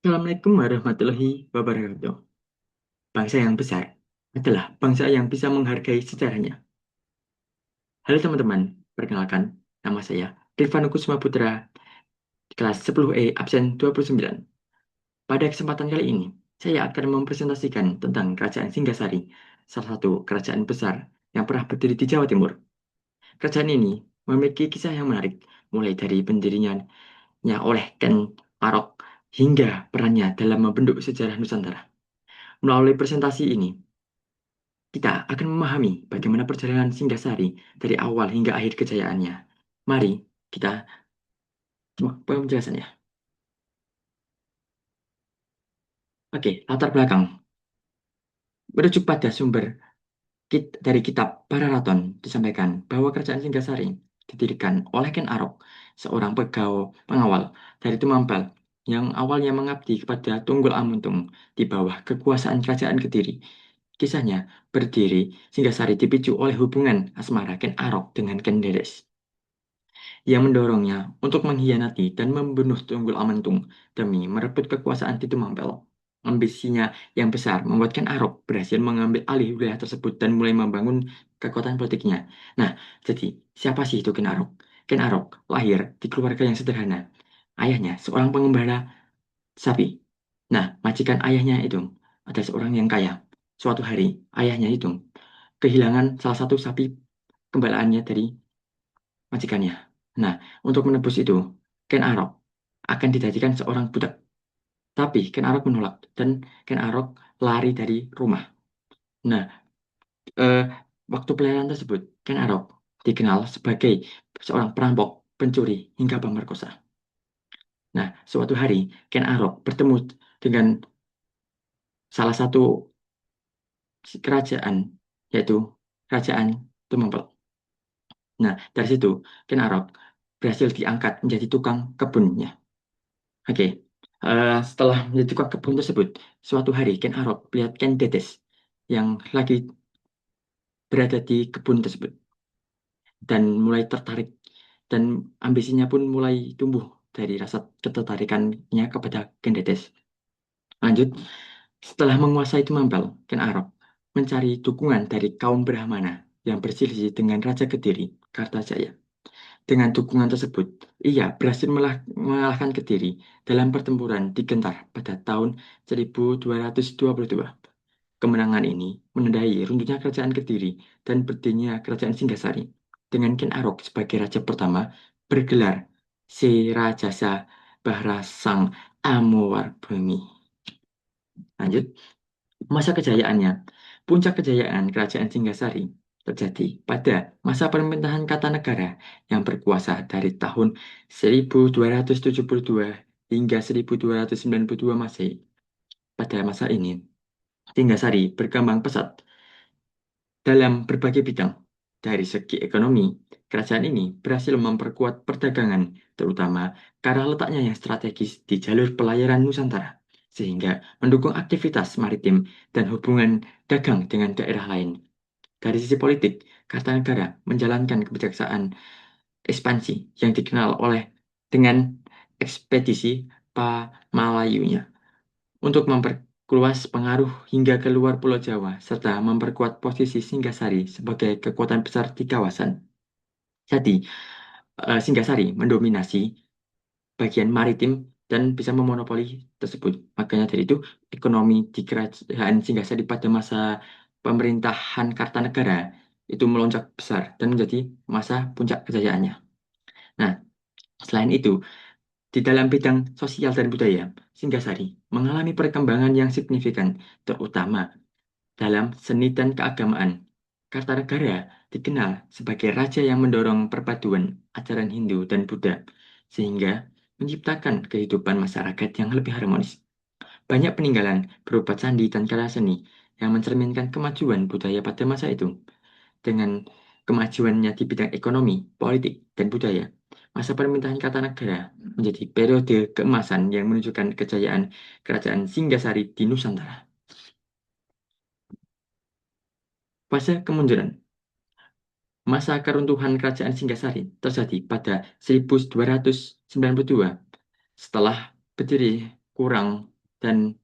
Assalamualaikum warahmatullahi wabarakatuh. Bangsa yang besar adalah bangsa yang bisa menghargai sejarahnya. Halo teman-teman, perkenalkan, nama saya Rifan Kusuma Putra, kelas 10E, absen 29. Pada kesempatan kali ini, saya akan mempresentasikan tentang Kerajaan Singgasari, salah satu kerajaan besar yang pernah berdiri di Jawa Timur. Kerajaan ini memiliki kisah yang menarik, mulai dari pendirinya oleh Ken Arok hingga perannya dalam membentuk sejarah Nusantara. Melalui presentasi ini, kita akan memahami bagaimana perjalanan Singgasari dari awal hingga akhir kejayaannya. Mari kita simak penjelasannya. Oke, latar belakang. Merujuk pada sumber dari kitab Pararaton disampaikan bahwa kerajaan Singgasari didirikan oleh Ken Arok, seorang pengawal dari Tumambal yang awalnya mengabdi kepada Tunggul Amuntung di bawah kekuasaan Kerajaan Kediri. Kisahnya berdiri Singgasari dipicu oleh hubungan asmara Ken Arok dengan Ken Dedes yang mendorongnya untuk mengkhianati dan membunuh Tunggul Amantung demi merebut kekuasaan di Tumapel. Ambisinya yang besar membuatkan Arok berhasil mengambil alih wilayah tersebut dan mulai membangun kekuatan politiknya. Nah, jadi siapa sih itu Ken Arok? Ken Arok lahir di keluarga yang sederhana. Ayahnya seorang pengembala sapi. Nah, majikan ayahnya itu adalah seorang yang kaya. Suatu hari, ayahnya itu kehilangan salah satu sapi gembalaannya dari majikannya. Nah, untuk menebus itu, Ken Arok akan dijadikan seorang budak. Tapi Ken Arok menolak dan Ken Arok lari dari rumah. Nah, eh, waktu pelayaran tersebut, Ken Arok dikenal sebagai seorang perampok, pencuri, hingga pemerkosa. Nah, suatu hari Ken Arok bertemu dengan salah satu kerajaan, yaitu Kerajaan Tumapel. Nah, dari situ Ken Arok berhasil diangkat menjadi tukang kebunnya. Oke, setelah menjadi tukang kebun tersebut, suatu hari Ken Arok melihat Ken Dedes yang lagi berada di kebun tersebut dan mulai tertarik dan ambisinya pun mulai tumbuh dari rasa ketertarikannya kepada Ken Dedes. Lanjut, setelah menguasai Tumambel, Ken Arok mencari dukungan dari kaum Brahmana yang berselisih dengan Raja Kediri, Kartajaya. Dengan dukungan tersebut, ia berhasil mengalahkan Kediri dalam pertempuran di Gentar pada tahun 1222. Kemenangan ini menandai runtuhnya kerajaan Kediri dan berdirinya kerajaan Singgasari, dengan Ken Arok sebagai raja pertama bergelar Sirajasa Bahra Sang Amuwarbemi. Lanjut, masa kejayaannya. Puncak kejayaan kerajaan Singgasari terjadi pada masa pemerintahan Kartanegara yang berkuasa dari tahun 1272 hingga 1292 Masehi. Pada masa ini, Singgasari berkembang pesat dalam berbagai bidang. Dari segi ekonomi, kerajaan ini berhasil memperkuat perdagangan, terutama karena letaknya yang strategis di jalur pelayaran Nusantara, sehingga mendukung aktivitas maritim dan hubungan dagang dengan daerah lain. Dari sisi politik, Kartanegara menjalankan kebijaksanaan ekspansi yang dikenal oleh dengan ekspedisi Pamalayunya untuk memperluas pengaruh hingga ke luar Pulau Jawa serta memperkuat posisi Singgasari sebagai kekuatan besar di kawasan. Jadi, Singgasari mendominasi bagian maritim dan bisa memonopoli tersebut. Makanya dari itu, ekonomi di kerajaan Singgasari pada masa pemerintahan Kartanegara itu melonjak besar dan menjadi masa puncak kejayaannya. Nah, selain itu, di dalam bidang sosial dan budaya, Singgasari mengalami perkembangan yang signifikan, terutama dalam seni dan keagamaan. Kartanegara dikenal sebagai raja yang mendorong perpaduan ajaran Hindu dan Buddha, sehingga menciptakan kehidupan masyarakat yang lebih harmonis. Banyak peninggalan berupa candi dan karya seni yang mencerminkan kemajuan budaya pada masa itu. Dengan kemajuannya di bidang ekonomi, politik, dan budaya, masa pemerintahan Kartanegara menjadi periode keemasan yang menunjukkan kejayaan kerajaan Singgasari di Nusantara. Fase kemunduran. Masa keruntuhan kerajaan Singgasari terjadi pada 1292 setelah berdiri kurang dan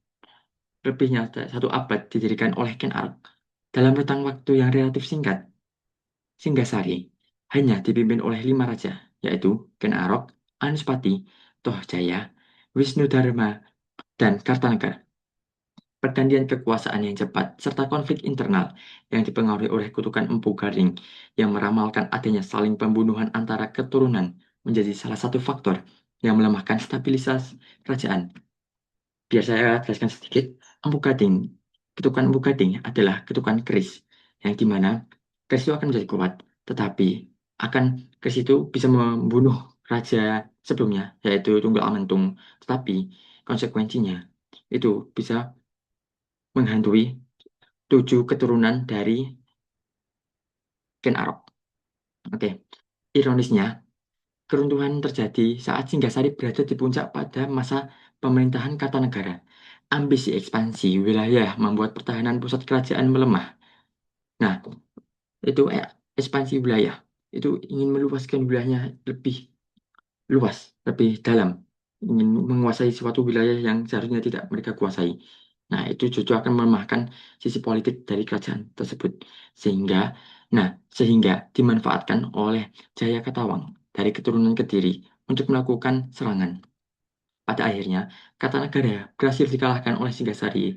lebihnya satu abad didirikan oleh Ken Arok. Dalam rentang waktu yang relatif singkat, Singgasari hanya dipimpin oleh 5 raja, yaitu Ken Arok, Anuspati, Tohjaya, Wisnudharma, dan Kartanegara. Pergantian kekuasaan yang cepat serta konflik internal yang dipengaruhi oleh kutukan Empu Garing yang meramalkan adanya saling pembunuhan antara keturunan menjadi salah satu faktor yang melemahkan stabilitas kerajaan. Biar saya jelaskan sedikit, Empu Gading, ketukan Empu Gading adalah ketukan keris, yang dimana keris itu akan menjadi kuat, tetapi akan keris itu bisa membunuh raja sebelumnya, yaitu Tunggul Amentung, tetapi konsekuensinya itu bisa menghantui 7 keturunan dari Ken Arok. Oke, ironisnya, keruntuhan terjadi saat Singgasari berada di puncak pada masa pemerintahan Kartanegara. Ambisi ekspansi wilayah membuat pertahanan pusat kerajaan melemah. Nah, itu ekspansi wilayah. Itu ingin meluaskan wilayahnya lebih luas, lebih dalam. Ingin menguasai suatu wilayah yang seharusnya tidak mereka kuasai. Nah, itu justru akan melemahkan sisi politik dari kerajaan tersebut. Sehingga, sehingga dimanfaatkan oleh Jaya Katawang dari keturunan Kediri untuk melakukan serangan. Pada akhirnya, Kartanegara berhasil dikalahkan oleh Singgasari.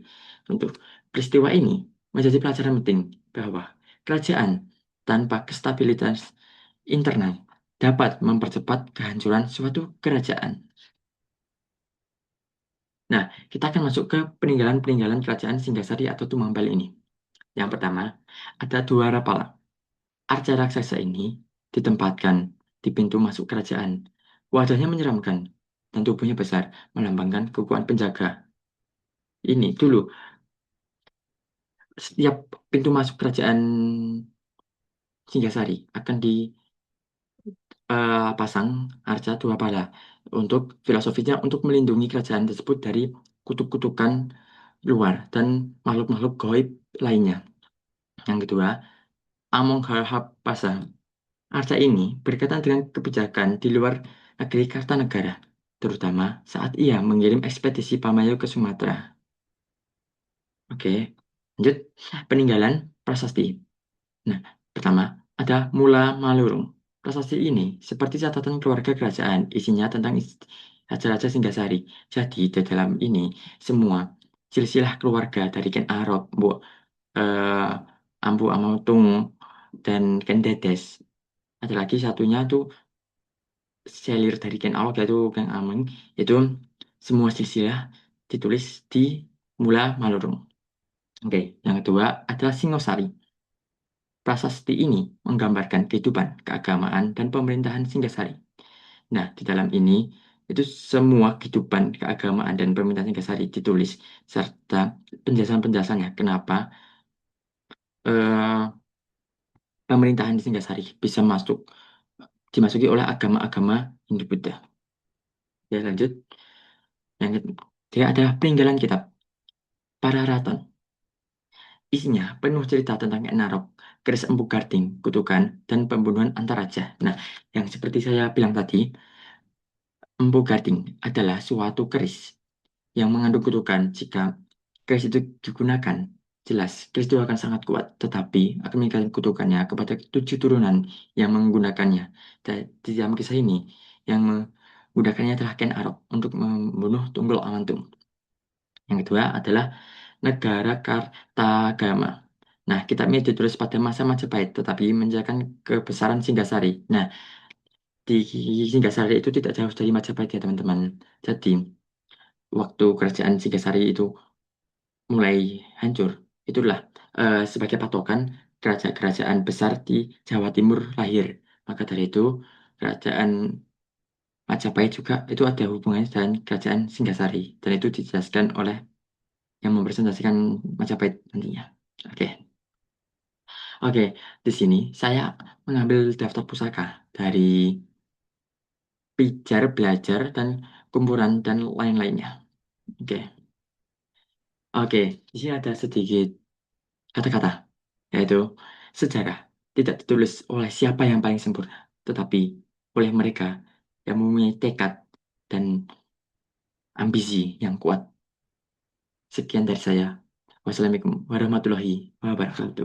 Untuk peristiwa ini menjadi pelajaran penting bahwa kerajaan tanpa kestabilitas internal dapat mempercepat kehancuran suatu kerajaan. Nah, kita akan masuk ke peninggalan-peninggalan kerajaan Singgasari atau Tumambal ini. Yang pertama, ada 2 Rapala. Arca raksasa ini ditempatkan di pintu masuk kerajaan. Wajahnya menyeramkan dan tubuhnya besar, melambangkan kekuatan penjaga. Ini dulu, setiap pintu masuk kerajaan Singgasari akan dipasang arca 2 pala. Untuk filosofinya untuk melindungi kerajaan tersebut dari kutuk-kutukan luar dan makhluk-makhluk gaib lainnya. Yang kedua, Amongharhapasa. Arca ini berkaitan dengan kebijakan di luar negeri Kartanegara, terutama saat ia mengirim ekspedisi Pamayo ke Sumatera. Oke, lanjut. Peninggalan prasasti. Nah, pertama, ada Mula Malurung. Prasasti ini seperti catatan keluarga kerajaan, isinya tentang raja-raja Singgasari. Jadi, di dalam ini, semua silsilah keluarga dari Ken Arok, Ampu Amautung, dan Ken Dedes. Ada lagi satunya tuh selir dari Ken Arok, yaitu Ken Ameng. Itu semua silsilah ditulis di Mula Malurung. Oke, yang kedua adalah Singosari. Prasasti ini menggambarkan kehidupan, keagamaan, dan pemerintahan Singgasari. Nah, di dalam ini, itu semua kehidupan, keagamaan, dan pemerintahan Singgasari ditulis, serta penjelasan-penjelasannya kenapa eh, pemerintahan di Singgasari bisa dimasuki oleh agama-agama Hindu-Buddha. Ya, lanjut. Yang ketiga adalah peninggalan kitab, Pararaton. Isinya penuh cerita tentang Enarok, keris Empu Karting, kutukan, dan pembunuhan antar raja. Nah, yang seperti saya bilang tadi, Empu Gading adalah suatu keris yang mengandung kutukan. Jika keris itu digunakan, jelas keris itu akan sangat kuat, tetapi akan meningkatkan kutukannya kepada 7 turunan yang menggunakannya. Dan di dalam kisah ini, yang menggunakannya adalah Ken Arok untuk membunuh Tunggul Amantung. Yang kedua adalah Negara Kartagama. Nah, kitab ini ditulis pada masa Majapahit, tetapi menjelaskan kebesaran Singgasari. Nah, di Singgasari itu tidak jauh dari Majapahit ya teman-teman. Jadi waktu kerajaan Singgasari itu mulai hancur, itulah sebagai patokan kerajaan-kerajaan besar di Jawa Timur lahir. Maka dari itu kerajaan Majapahit juga itu ada hubungannya dengan kerajaan Singgasari dan itu dijelaskan oleh yang mempresentasikan Majapahit nantinya. Oke, oke. Di sini saya mengambil daftar pusaka dari pijar, belajar, dan kumpulan dan lain-lainnya. Oke, oke. Di sini ada sedikit kata-kata, yaitu sejarah tidak ditulis oleh siapa yang paling sempurna, tetapi oleh mereka yang mempunyai tekad dan ambisi yang kuat. Sekian dari saya. Wassalamualaikum warahmatullahi wabarakatuh.